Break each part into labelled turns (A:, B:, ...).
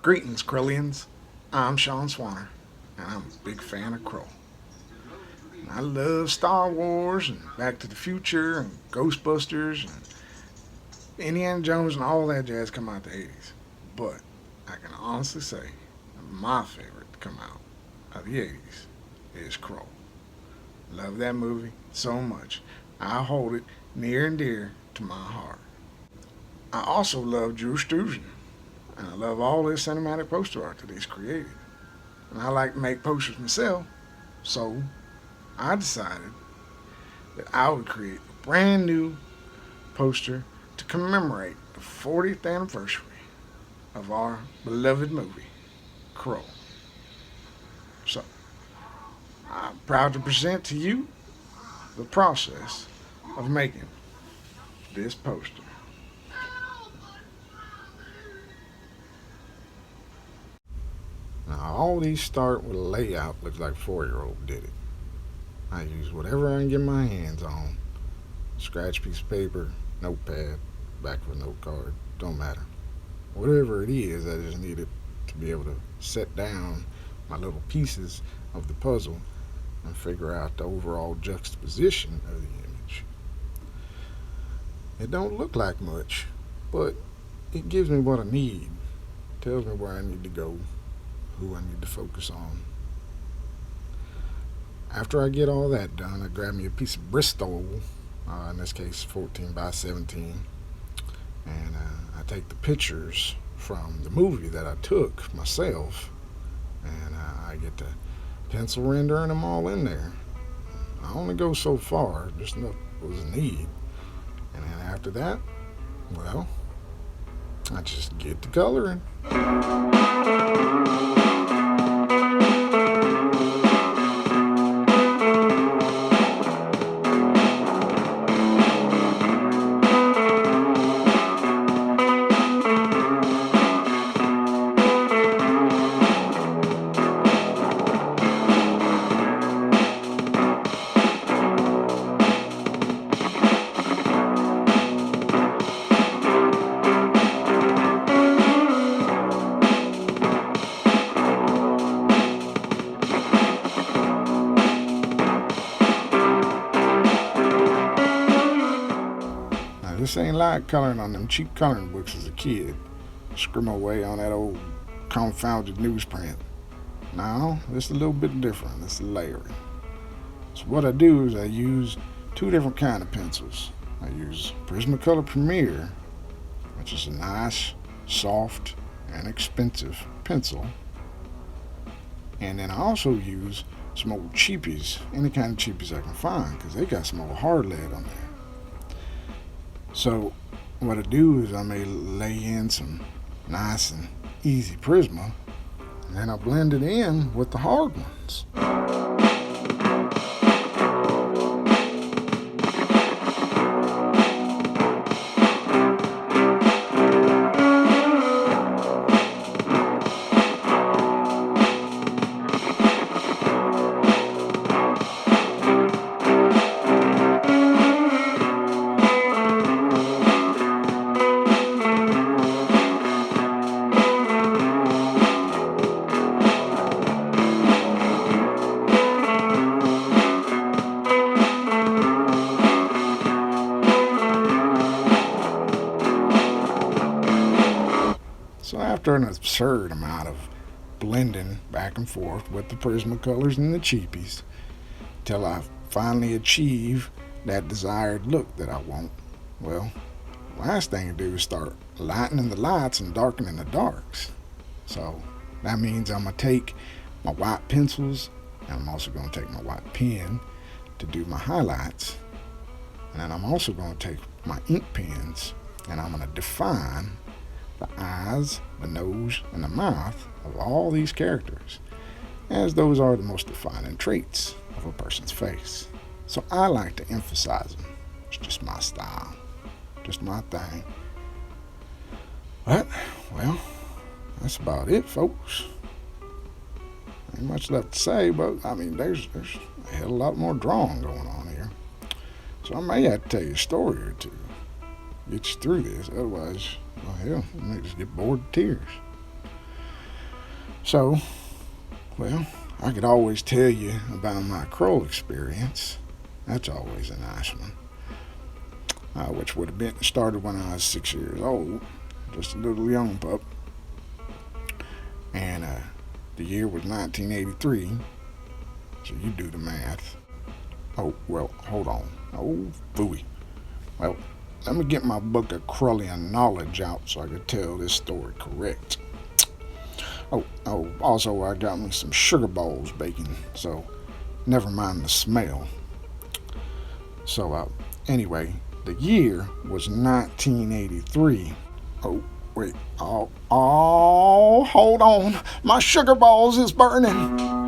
A: Greetings, Krullians. I'm Sean Swanner, and I'm a big fan of Krull. I love Star Wars and Back to the Future and Ghostbusters and Indiana Jones and all that jazz come out the 80s. But I can honestly say my favorite to come out of the 80s is Krull. Love that movie so much. I hold it near and dear to my heart. I also love Drew Struzan, and I love all this cinematic poster art that he's created. And I like to make posters myself, so I decided that I would create a brand new poster to commemorate the 40th anniversary of our beloved movie, Krull. So, I'm proud to present to you the process of making this poster. Now, all these start with a layout looks like a 4-year-old did it. I use whatever I can get my hands on. Scratch piece of paper, notepad, back of a note card, don't matter. Whatever it is, I just needed to be able to set down my little pieces of the puzzle and figure out the overall juxtaposition of the image. It don't look like much, but it gives me what I need, tells me where I need to go, who I need to focus on. After I get all that done, I grab me a piece of Bristol, in this case 14 by 17, and I take the pictures from the movie that I took myself, and I get to pencil rendering them all in there. I only go so far, just enough was a need, and then after that, well, I just get to coloring. This ain't like coloring on them cheap coloring books as a kid. Scribble away on that old confounded newsprint. No, this is a little bit different. This is layering. So what I do is I use two different kind of pencils. I use Prismacolor Premier, which is a nice, soft, and expensive pencil. And then I also use some old cheapies, any kind of cheapies I can find, because they got some old hard lead on there. So what I do is I may lay in some nice and easy Prisma, and then I blend it in with the hard ones. So after an absurd amount of blending back and forth with the Prismacolors and the cheapies, till I finally achieve that desired look that I want, well, last thing to do is start lightening the lights and darkening the darks. So that means I'm going to take my white pencils, and I'm also going to take my white pen to do my highlights. And then I'm also going to take my ink pens, and I'm going to define the eyes, the nose, and the mouth of all these characters, as those are the most defining traits of a person's face. So I like to emphasize them. It's just my style, just my thing. But, well, that's about it, folks. Ain't much left to say, but I mean, there's a hell of a lot more drawing going on here. So I may have to tell you a story or two, get you through this. Otherwise, well, hell, you may just get bored to tears. So, well, I could always tell you about my Krull experience. That's always a nice one. Which would have been started when I was 6 years old, just a little young pup, and the year was 1983. So you do the math. Oh well, hold on. Oh phooey. Well, let me get my book of Krullian knowledge out so I can tell this story correct. Oh, also I got me some sugar balls baking, so never mind the smell. So, anyway, the year was 1983. Oh, wait. Oh, hold on. My sugar balls is burning.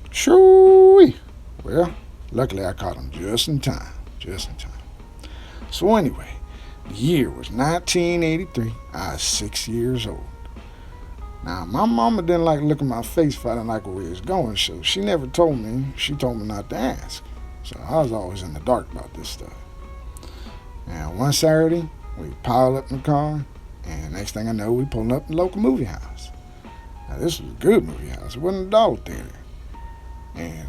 A: Shoo! Well, luckily I caught him just in time. Just in time. So anyway, the year was 1983. I was 6 years old. Now, my mama didn't like looking my face if I didn't like where we was going, so she never told me. She told me not to ask. So I was always in the dark about this stuff. And one Saturday, we piled up in the car, and next thing I know, we pulled up in the local movie house. Now, this was a good movie house. It wasn't a dollar theater. And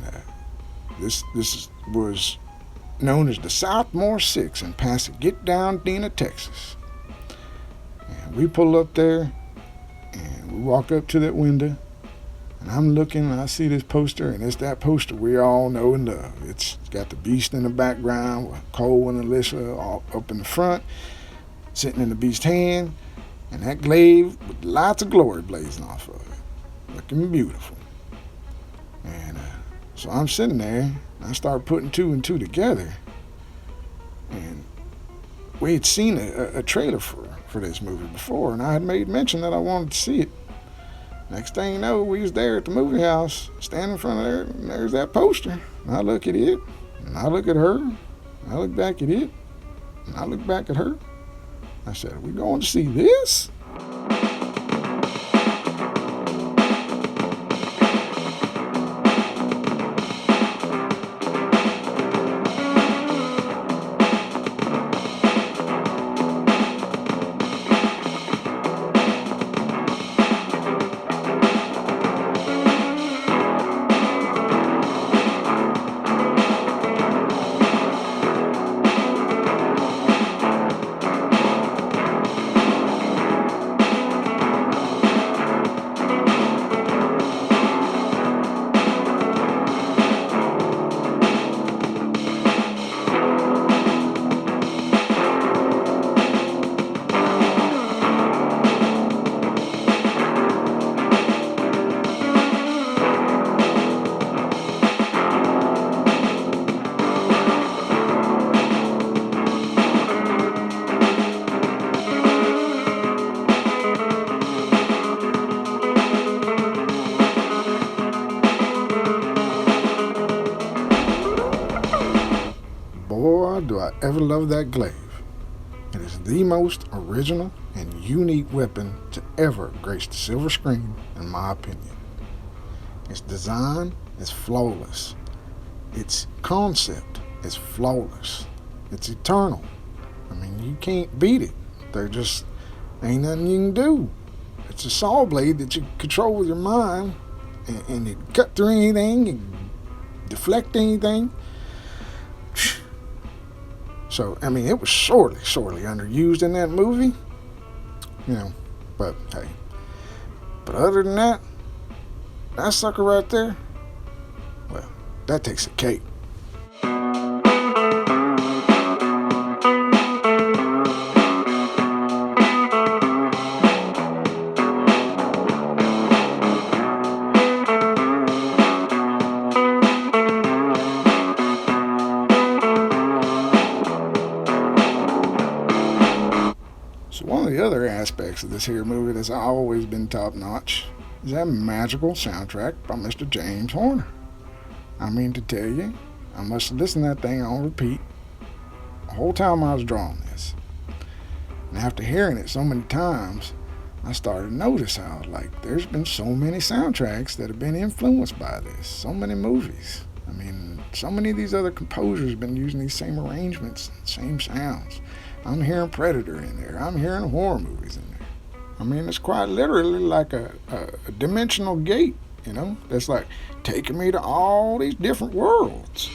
A: this was known as the Southmore 6 in Pasadena, Texas. And we pull up there, and we walk up to that window, and I'm looking, and I see this poster, and it's that poster we all know and love. It's got the Beast in the background, with Cole and Alyssa all up in the front, sitting in the Beast's hand, and that glaive with lots of glory blazing off of it, looking beautiful. And so I'm sitting there, and I start putting two and two together, and we had seen a trailer for this movie before, and I had made mention that I wanted to see it. Next thing you know, we was there at the movie house, standing in front of there, and there's that poster. And I look at it, and I look at her, and I look back at it, and I look back at her. I said, "Are we going to see this?" Boy, do I ever love that glaive. It is the most original and unique weapon to ever grace the silver screen, in my opinion. Its design is flawless. Its concept is flawless. It's eternal. I mean, you can't beat it. There just ain't nothing you can do. It's a saw blade that you control with your mind, and it cut through anything, and deflect anything. So, I mean, it was sorely underused in that movie. But hey. But other than that, that sucker right there, well, that takes a cake. So one of the other aspects of this here movie that's always been top notch is that magical soundtrack by Mr. James Horner. I mean to tell you, I must have listened to that thing on repeat the whole time I was drawing this. And after hearing it so many times, I started to notice how, there's been so many soundtracks that have been influenced by this. So many movies. I mean, so many of these other composers have been using these same arrangements, same sounds. I'm hearing Predator in there. I'm hearing horror movies in there. I mean, it's quite literally like a dimensional gate, that's like taking me to all these different worlds.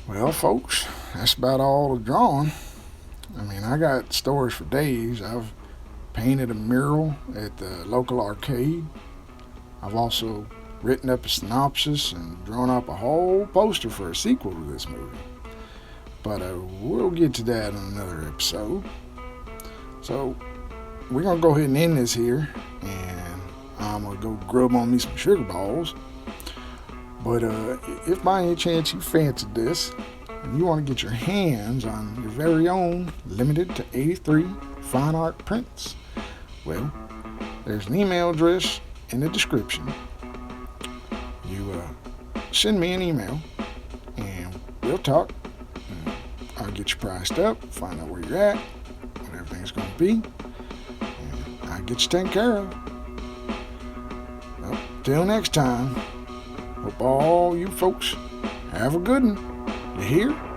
A: Well, folks, that's about all the drawing. I mean, I got stories for days. I've painted a mural at the local arcade. I've also written up a synopsis and drawn up a whole poster for a sequel to this movie. But we'll get to that in another episode. So, we're going to go ahead and end this here, and I'm going to go grub on me some sugar balls. But if by any chance you fancied this, and you want to get your hands on your very own limited to 83 fine art prints, well, there's an email address in the description. You send me an email, and we'll talk. And I'll get you priced up, find out where you're at, what everything's going to be, and I'll get you taken care of. Well, till next time. Hope all you folks have a good one. You hear?